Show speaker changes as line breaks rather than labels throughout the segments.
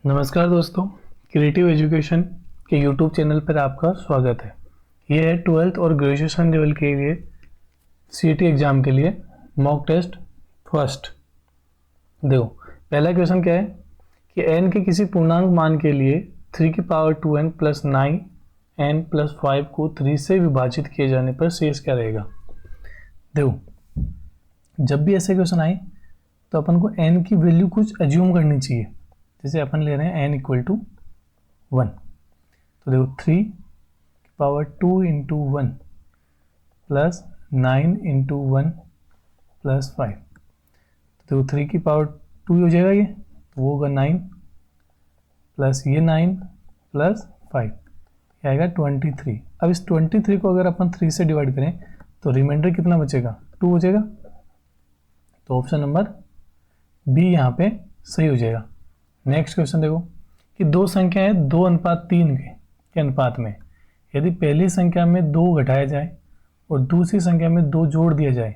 नमस्कार दोस्तों, creative education के यूट्यूब चैनल पर आपका स्वागत है। ये है 12th और ग्रेजुएशन लेवल के लिए सीईटी एग्ज़ाम के लिए मॉक टेस्ट फर्स्ट। देखो, पहला क्वेश्चन क्या है कि n के किसी पूर्णांक मान के लिए 3 की power 2n plus 9n plus 5 को 3 से विभाजित किए जाने पर शेष क्या रहेगा। देखो, जब भी ऐसे क्वेश्चन आए तो अपन को n की वैल्यू कुछ एज्यूम करनी चाहिए। जैसे अपन ले रहे हैं n इक्वल टू 1, तो देखो 3 की power 2 into 1 plus 9 into 1 plus 5, तो देखो 3 की पावर 2 हो जाएगा, ये तो वो होगा 9 प्लस ये 9 प्लस 5, ये आएगा 23। अब इस 23 को अगर अपन 3 से डिवाइड करें तो रिमाइंडर कितना बचेगा, 2 बचेगा। तो ऑप्शन नंबर बी यहाँ पे सही हो जाएगा। नेक्स्ट क्वेश्चन देखो कि दो संख्या है 2:3 के अनुपात में, यदि पहली संख्या में 2 घटाया जाए और दूसरी संख्या में 2 जोड़ दिया जाए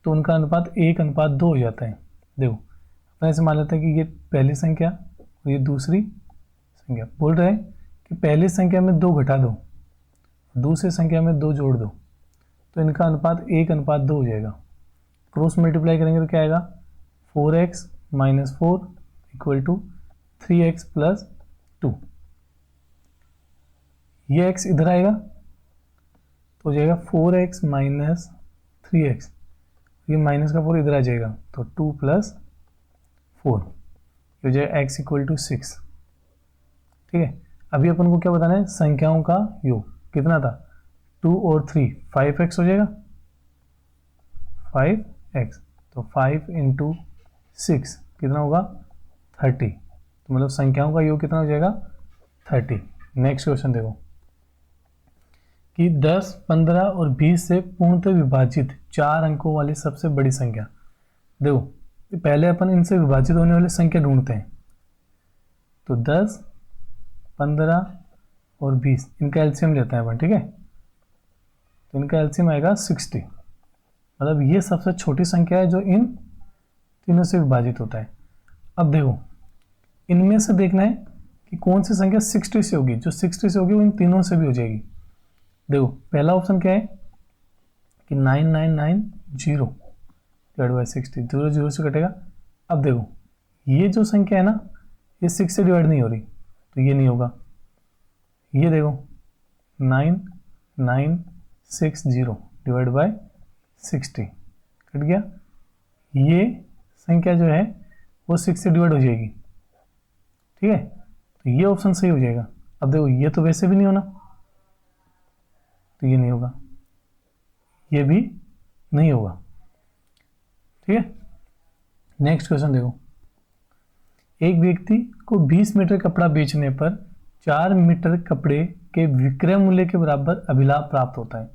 तो उनका अनुपात 1:2 हो जाता है। देखो, अपन ऐसे मान लेते हैं कि ये पहली संख्या और ये दूसरी संख्या। बोल रहे हैं कि पहली संख्या में 2 घटा दो, दूसरी संख्या में 2 जोड़ दो, तो इनका अनुपात 1:2 हो जाएगा। क्रॉस मल्टीप्लाई करेंगे तो क्या आएगा, 4x - 4 equal to 3x plus 2। ये x इधर आएगा तो हो जाएगा 4x माइनस 3x, ये माइनस का 4 इधर आ जाएगा तो 2 प्लस 4, ये हो जाएगा x इक्वल टू 6। ठीक है, अभी अपन को क्या बताना है, संख्याओं का योग कितना था, 2 और 3 5x हो जाएगा, 5x, तो 5 इंटू 6 कितना होगा 30, तो मतलब संख्याओं का योग कितना हो जाएगा 30। नेक्स्ट क्वेश्चन देखो कि 10, 15 और 20 से पूर्णतः विभाजित 4 अंकों वाली सबसे बड़ी संख्या। देखो, पहले अपन इनसे विभाजित होने वाली संख्या ढूंढते हैं, तो 10, 15 और 20 इनका एलसीएम लेते हैं अपन। ठीक है, तो इनका एलसीएम आएगा 60, मतलब ये सबसे छोटी संख्या है जो इन तीनों से विभाजित होता है। अब देखो, इनमें से देखना है कि कौन सी संख्या 60 से होगी, जो 60 से होगी वो इन तीनों से भी हो जाएगी। देखो, पहला ऑप्शन क्या है कि 9990 डिवाइड बाई 60, 0 0 से कटेगा। अब देखो, ये जो संख्या है ना, ये 6 से डिवाइड नहीं हो रही, तो ये नहीं होगा। ये देखो 9960 डिवाइड बाई 60 कट गया, ये संख्या जो है वो 6 से डिवाइड हो जाएगी। ठीक है, तो ये ऑप्शन सही हो जाएगा। अब देखो, ये तो वैसे भी नहीं होना, तो ये नहीं होगा, ये भी नहीं होगा। ठीक है, नेक्स्ट क्वेश्चन देखो, एक व्यक्ति को 20 मीटर कपड़ा बेचने पर 4 मीटर कपड़े के विक्रय मूल्य के बराबर अभिलाभ प्राप्त होता है।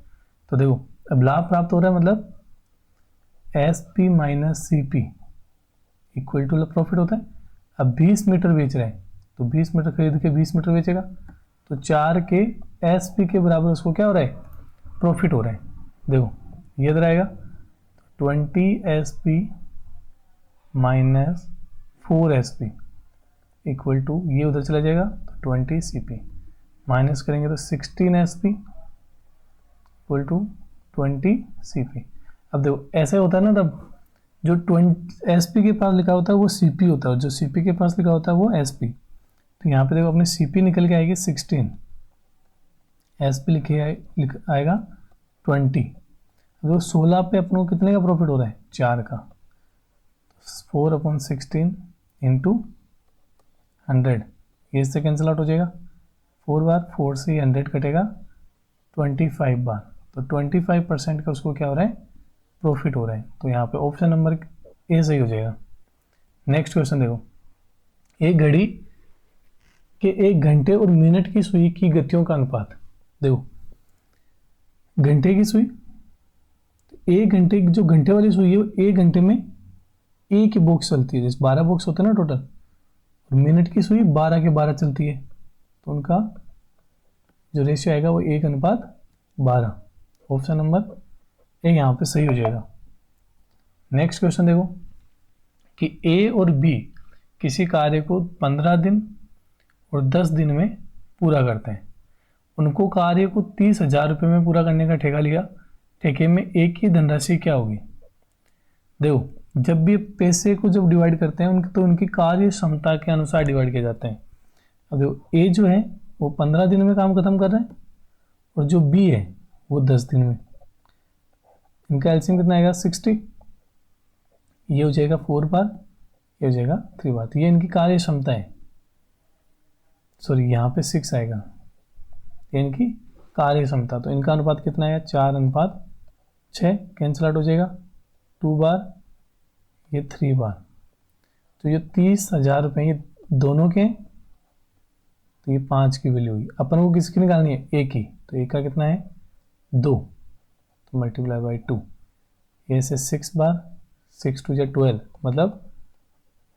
तो देखो, अभिलाभ प्राप्त हो रहा है मतलब SP minus CP equal to profit होता है। अब 20 मीटर बेच रहे हैं तो 20 मीटर खरीद के 20 मीटर बेचेगा, तो 4 के SP के बराबर उसको क्या हो रहा है, प्रॉफिट हो रहा है। देखो, ये इधर आएगा 20 SP minus 4 SP equal to, ये उधर चला जाएगा तो 20 CP, माइनस करेंगे तो 16 SP इक्वल टू 20 CP। अब देखो, ऐसे होता है ना, तब जो 20 SP के पास लिखा होता है वो CP होता है, और जो CP के पास लिखा होता है वो SP। तो यहाँ पे देखो, अपनी CP निकल के आएगी 16, SP लिखे आएगा 20। अब 16 पे अपन को कितने का प्रॉफिट हो रहा है, 4 का, 4/16 इंटू 100, ये इससे कैंसिल आउट हो जाएगा, 4 बार 4 से 100 कटेगा 25 बार, तो 25% का उसको क्या हो रहा है, प्रॉफिट हो रहा है। तो यहाँ पे ऑप्शन नंबर ए सही हो जाएगा। नेक्स्ट क्वेश्चन देखो, एक घड़ी के 1 घंटे और मिनट की सुई की गतियों का अनुपात। देखो, घंटे की सुई, 1 घंटे जो घंटे वाली सुई है वो 1 घंटे में एक ही बॉक्स चलती है, जैसे 12 बॉक्स होते हैं ना टोटल, और मिनट की सुई 12 के 12 चलती है, तो उनका जो रेशियो आएगा वो 1:12। ऑप्शन नंबर ए यहाँ पे सही हो जाएगा। नेक्स्ट क्वेश्चन देखो कि A और B किसी कार्य को 15 दिन और 10 दिन में पूरा करते हैं। उनको कार्य को 30,000 रुपये में पूरा करने का ठेका लिया। ठेके में एक ही धनराशि क्या होगी? देखो, जब भी पैसे को जब डिवाइड करते हैं उनकी, तो उनकी कार्य क्षमता के अनुसार डिवाइड किए जाते हैं। अब देखो, ए जो है वो 15 दिन में काम खत्म कर रहे हैं और जो बी है वो 10 दिन में। इनका एलसीएम कितना आएगा? 60। ये हो जाएगा 4 बार, ये हो जाएगा 3 बार। ये इनकी कार्य क्षमता है। सॉरी, यहाँ पे 6 आएगा, ये इनकी कार्य क्षमता। तो इनका अनुपात कितना आएगा? 4:6। कैंसिल आउट हो जाएगा, 2 बार, ये 3 बार। तो ये 30,000 रुपये ये दोनों के, तो ये 5 की वैल्यू होगी। अपन को किसकी निकालनी है? एक की। तो एक का कितना है? 2, तो मल्टीप्लाई बाई 2। ये से 6 बार, 6 2 12, मतलब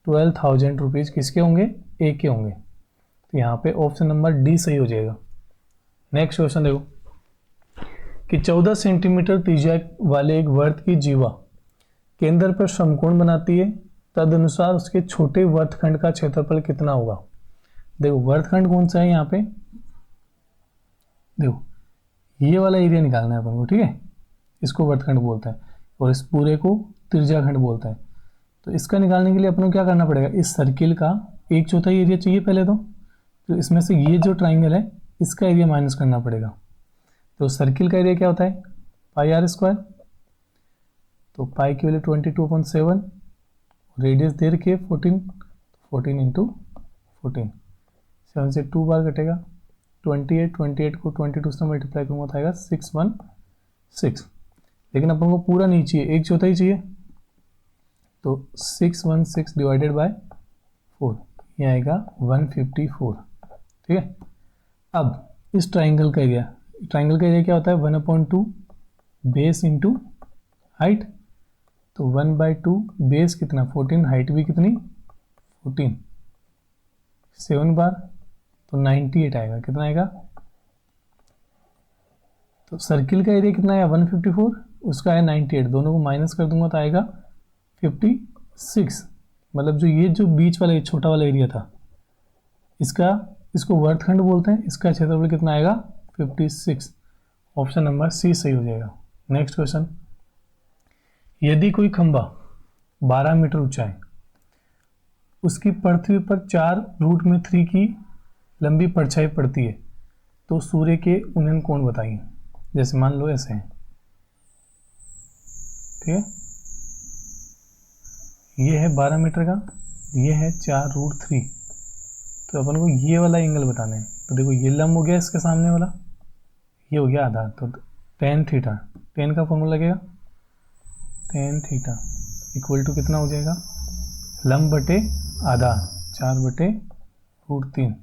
12,000 रुपीज़ किसके होंगे? एक के होंगे। तो यहाँ पे ऑप्शन नंबर डी सही हो जाएगा। नेक्स्ट क्वेश्चन देखो कि 14 सेंटीमीटर त्रिज्या वाले एक वर्त की जीवा केंद्र पर समकोण बनाती है, तदनुसार उसके छोटे वर्तखंड का क्षेत्रफल कितना होगा? देखो, वर्तखंड कौन सा है यहाँ पे? देखो, ये वाला एरिया निकालना है अपन को, ठीक है? इसको वर्तखंड बोलते हैं और इस पूरे को त्रिज्याखंड बोलते हैं। तो इसका निकालने के लिए अपन को क्या करना पड़ेगा? इस सर्किल का 1/4 एरिया चाहिए पहले तो इसमें से ये जो ट्राइंगल है इसका एरिया माइनस करना पड़ेगा। तो सर्किल का एरिया क्या होता है? πr²। तो पाई की वैल्यू 22/7, रेडियस दे रखी है 14, 14 × 14, 7 से 2 बार कटेगा, 28 को 22 से मल्टीप्लाई करूँगा तो आएगा 616। लेकिन अपन को पूरा नहीं चाहिए, 1/4 ही चाहिए। तो 616 डिवाइडेड बाय 4, ये आएगा 154, ठीक है? अब इस ट्राइंगल का एरिया क्या होता है? 1/2 बेस इंटू हाइट। तो 1/2 बेस कितना? 14, हाइट भी कितनी? 14, 7 बार, तो 98 आएगा। कितना आएगा? तो सर्किल का एरिया कितना आया? 154, उसका है 98, दोनों को माइनस कर दूंगा तो आएगा 56। मतलब जो बीच वाला छोटा वाला एरिया था इसको वर्तखंड बोलते हैं। इसका क्षेत्रफल कितना आएगा? 56। ऑप्शन नंबर सी सही हो जाएगा। नेक्स्ट क्वेश्चन, यदि कोई खंभा 12 मीटर ऊंचा है, उसकी पृथ्वी पर 4√3 की लंबी परछाई पड़ती है, तो सूर्य के उन्नयन कोण बताइए। जैसे मान लो ऐसे है, ठीक है? ये है 12 मीटर का, ये है 4√3। तो अपन को ये वाला एंगल बताना है। तो देखो, ये लंब हो गया इसके सामने वाला, ये हो गया आधार। तो tan थीटा, tan का फॉर्मूला लगेगा tan थीटा इक्वल टू कितना हो जाएगा? लंब बटे आधार, 4/√3।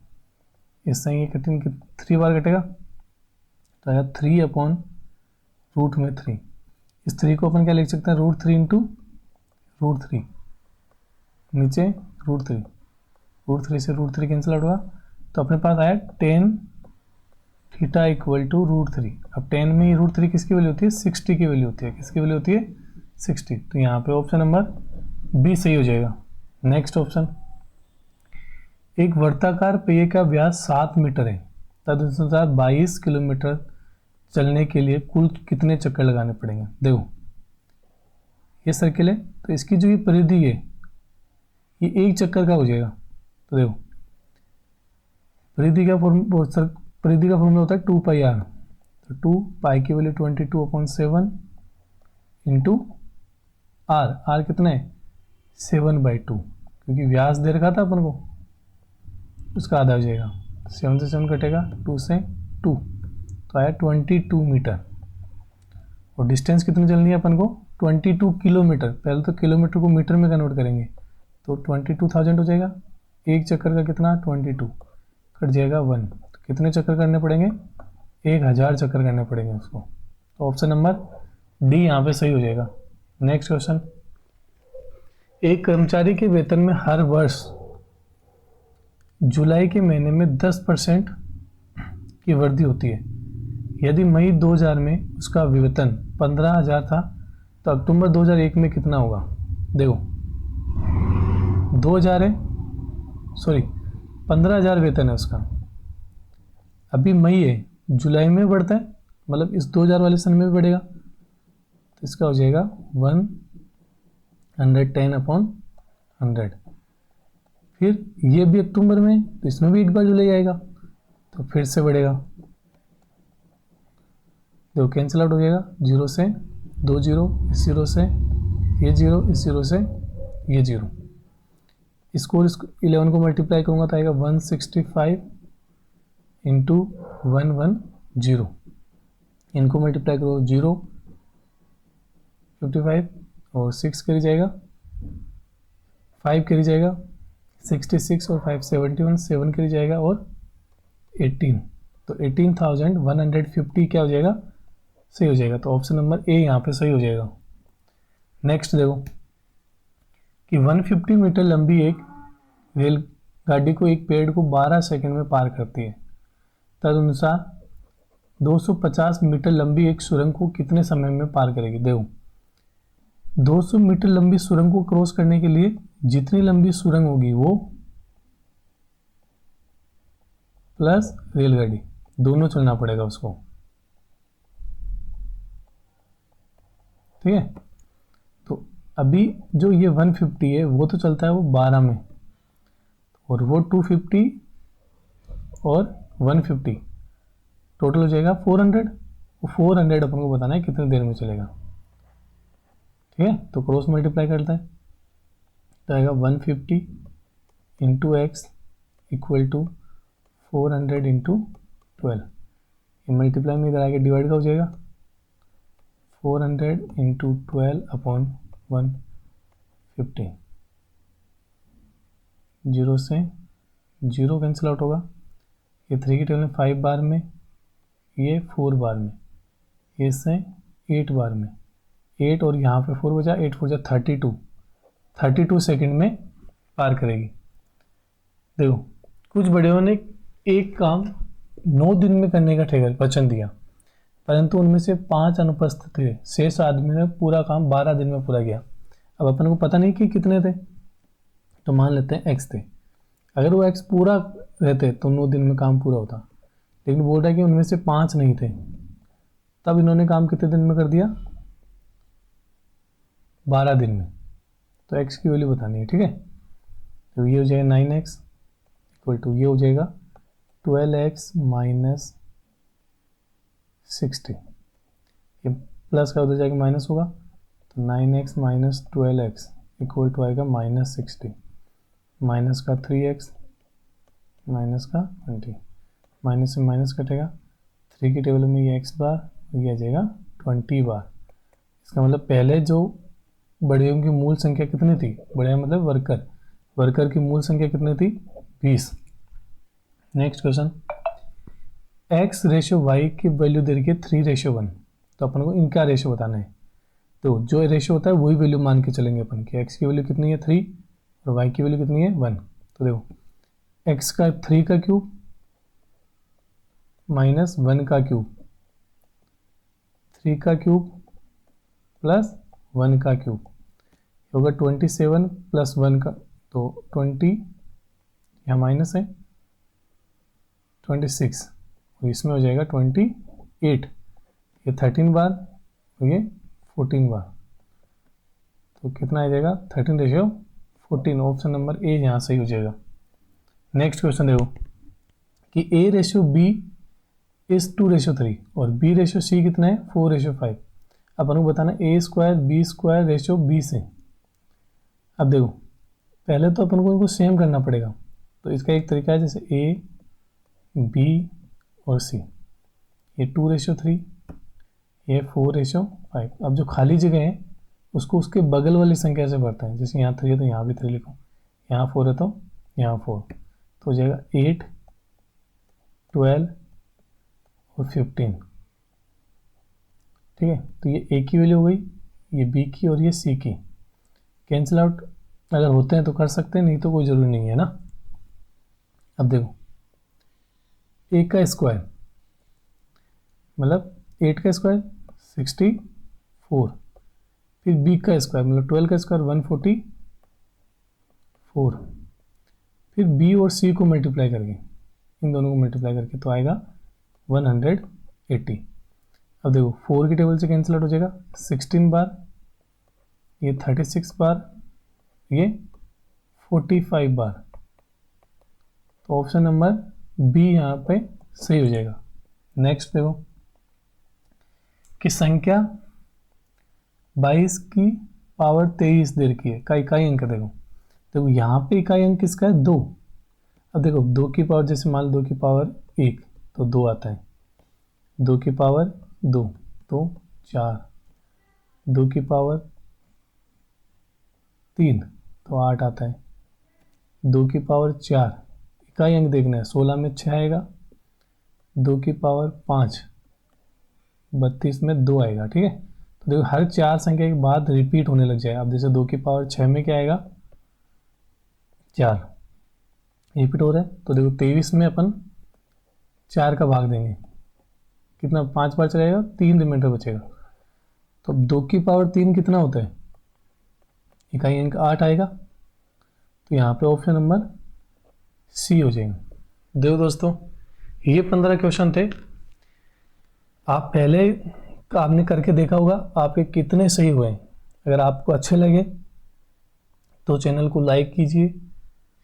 इससे ये कितनी 3 बार कटेगा, तो आएगा 3/√3। इस 3 को अपन क्या लिख सकते हैं? √3 × √3, नीचे √3, √3 से √3 कैंसिल आउट होगा। तो अपने पास आया tan थीटा इक्वल टू √3। अब tan में ही √3 किसकी वैल्यू होती है? 60 की वैल्यू होती है। किसकी वैल्यू होती है? 60। तो यहाँ पे ऑप्शन नंबर बी सही हो जाएगा। नेक्स्ट ऑप्शन, एक वर्ताकार पहिए का व्यास 7 मीटर है, तदनुसार 22 किलोमीटर चलने के लिए कुल कितने चक्कर लगाने पड़ेंगे? देखो, ये सर्किल है, तो इसकी जो ये परिधि है ये एक चक्कर का हो जाएगा। तो देखो, परिधि का फॉर्मूला होता है 2πr। तो 2 पाई की वैल्यू 22/7 इंटू r कितना है? 7/2, क्योंकि व्यास दे रखा था अपन को, उसका आधा हो जाएगा। 7 से 7 कटेगा, 2 से 2, तो आया 22 मीटर। और डिस्टेंस कितनी चलनी है अपन को? 22 किलोमीटर। पहले तो किलोमीटर को मीटर में कन्वर्ट करेंगे, तो 22,000 हो जाएगा। एक चक्कर का कितना? 22, कट जाएगा 1। तो कितने चक्कर करने पड़ेंगे? 1000 चक्कर करने पड़ेंगे उसको। तो ऑप्शन नंबर डी यहाँ पे सही हो जाएगा। नेक्स्ट क्वेश्चन, एक कर्मचारी के वेतन में हर वर्ष जुलाई के महीने में 10% की वृद्धि होती है। यदि मई 2000 में उसका वेतन 15,000 था, तो अक्टूबर 2001 में कितना होगा? देखो, 2000 है, सॉरी 15,000 वेतन है उसका। अभी मई है, जुलाई में बढ़ता है, मतलब इस 2000 वाले सन में भी बढ़ेगा, तो इसका हो जाएगा 110/100। फिर ये भी अक्टूबर में, तो इसमें भी एक बार जुलाई आएगा, तो फिर से बढ़ेगा। देखो कैंसिल आउट हो जाएगा, 0 से 2 जीरो, इस 0 से ये 0, इस 0 से ये 0। इसको 11 को मल्टीप्लाई करूँगा तो आएगा 165 इंटू 110। इनको मल्टीप्लाई करो, 0 55 और 6 करी जाएगा, 5 करी जाएगा, 66 और 5 71, 7 करी जाएगा और 18, तो 18,150 क्या हो जाएगा, सही हो जाएगा। तो ऑप्शन नंबर ए यहाँ पे सही हो जाएगा। नेक्स्ट देखो कि 150 मीटर लंबी एक रेलगाड़ी को एक पेड़ को 12 सेकंड में पार करती है, तदनुसार 250 मीटर लंबी एक सुरंग को कितने समय में पार करेगी। देखो 200 मीटर लंबी सुरंग को क्रॉस करने के लिए जितनी लंबी सुरंग होगी वो प्लस रेलगाड़ी दोनों चलना पड़ेगा उसको, ठीक है। तो अभी जो ये 150 है वो तो चलता है वो 12 में, और वो 250 और 150 टोटल हो जाएगा 400। वो 400 अपन को बताना है कितने देर में चलेगा, ठीक है। तो क्रॉस मल्टीप्लाई करता है तो आएगा 150 into x equal to 400 into 12। ये मल्टीप्लाई में इधर आगे डिवाइड का हो जाएगा, 400 इंटू 12 अपॉन 150। 0 से 0 कैंसिल आउट होगा, ये 3 की टेबल में 5 बार में, ये 4 बार में, ये से 8 बार में, 8 और यहाँ पे 4 बचा, 8 4 जा 32 सेकंड में पार करेगी। देखो कुछ बड़े ने एक काम 9 दिन में करने का ठेका वचन दिया, परंतु उनमें से 5 अनुपस्थित थे, शेष आदमी ने पूरा काम 12 दिन में पूरा किया। अब अपन को पता नहीं कि कितने थे, तो मान लेते हैं x थे। अगर वो x पूरा रहते तो 9 दिन में काम पूरा होता, लेकिन बोल रहा है कि उनमें से 5 नहीं थे, तब इन्होंने काम कितने दिन में कर दिया, 12 दिन में। तो x की वैल्यू बतानी है, ठीक है। तो ये हो जाएगा 9x इक्वल टू ये हो जाएगा 12x माइनस 60। ये प्लस का उधर जाके माइनस होगा, तो 9x minus 12x equal to आएगा माइनस 60, माइनस का 3x माइनस का 20, माइनस से माइनस कटेगा, 3 की टेबल में ये x बार, ये आ जाएगा 20 बार। इसका मतलब पहले जो बढ़ियों की मूल संख्या कितनी थी, बढ़िया मतलब वर्कर की मूल संख्या कितनी थी, 20। Next question, x ratio y की वैल्यू दे रही है 3:1, तो अपन को इनका रेशियो बताना है। तो जो रेशियो होता है वही वैल्यू मान के चलेंगे अपन कि x की वैल्यू कितनी है 3 और y की वैल्यू कितनी है 1। तो देखो x का 3 का क्यूब माइनस 1 का क्यूब, 3 का क्यूब प्लस 1 का क्यूब होगा 27 प्लस 1 का, तो 20 यहाँ माइनस है 26, और इसमें हो जाएगा 28, ये 13 बार और ये 14 बार, तो कितना आ जाएगा 13:14। ऑप्शन नंबर ए यहाँ सही हो जाएगा। नेक्स्ट क्वेश्चन देखो कि a रेशियो b इज 2:3 और b रेशियो c कितना है 4:5। अपन को बताना a square b square ratio b से। अब देखो पहले तो अपन को इनको सेम करना पड़ेगा, तो इसका एक तरीका है जैसे a b और c, ये 2:3, ये 4:5। अब जो खाली जगह है उसको उसके बगल वाली संख्या से भरते हैं, जैसे यहाँ 3 है तो यहाँ भी 3 लिखो, यहाँ 4 है तो यहाँ 4, तो हो जाएगा 8 12 और 15, ठीक है। तो ये a की वैल्यू हो गई, ये b की और ये c की। कैंसिल आउट अगर होते हैं तो कर सकते हैं, नहीं तो कोई ज़रूरी नहीं है ना। अब देखो a का स्क्वायर मतलब 8 का स्क्वायर 64, फिर b का स्क्वायर मतलब 12 का स्क्वायर 144, फिर बी और सी को मल्टीप्लाई करके, इन दोनों को मल्टीप्लाई करके तो आएगा 180। अब देखो 4 की टेबल से कैंसिल आउट हो जाएगा, 16 बार, ये 36 बार, ये 45 बार। तो ऑप्शन नंबर बी यहाँ पे सही हो जाएगा। नेक्स्ट देखो कि संख्या 22 की पावर 23 दे रखी है, का इकाई अंक देखो यहाँ पे इकाई अंक किसका है, 2। अब देखो 2 की पावर, जैसे मान लो 2 की पावर 1 तो 2 आता है, 2 की पावर 2 तो 4, 2 की पावर 3 तो 8 आता है, 2 की पावर 4, इकाई अंक देखना है, 16 में 6 आएगा, 2 की पावर 5, 32 में 2 आएगा। ठीक है, तो देखो हर 4 संख्या के बाद रिपीट होने लग जाएगा। अब जैसे 2 की पावर 6 में क्या आएगा, 4 रिपीट हो रहा है, तो देखो 23 में अपन 4 का भाग देंगे, कितना 5 बार चलेगा, 3 रिमाइंडर बचेगा। तो अब 2 की पावर 3 कितना होता है, इकाई अंक 8 आएगा। तो यहाँ पे ऑप्शन नंबर सी हो जाएगा। देखो दोस्तों, ये 15 क्वेश्चन थे। आप पहले आपने करके देखा होगा आपके कितने सही हुए। अगर आपको अच्छे लगे तो चैनल को लाइक कीजिए,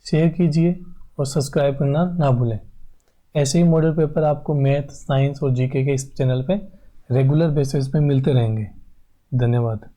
शेयर कीजिए और सब्सक्राइब करना ना भूलें। ऐसे ही मॉडल पेपर आपको मैथ, साइंस और जीके के इस चैनल पे रेगुलर बेसिस पे मिलते रहेंगे। धन्यवाद।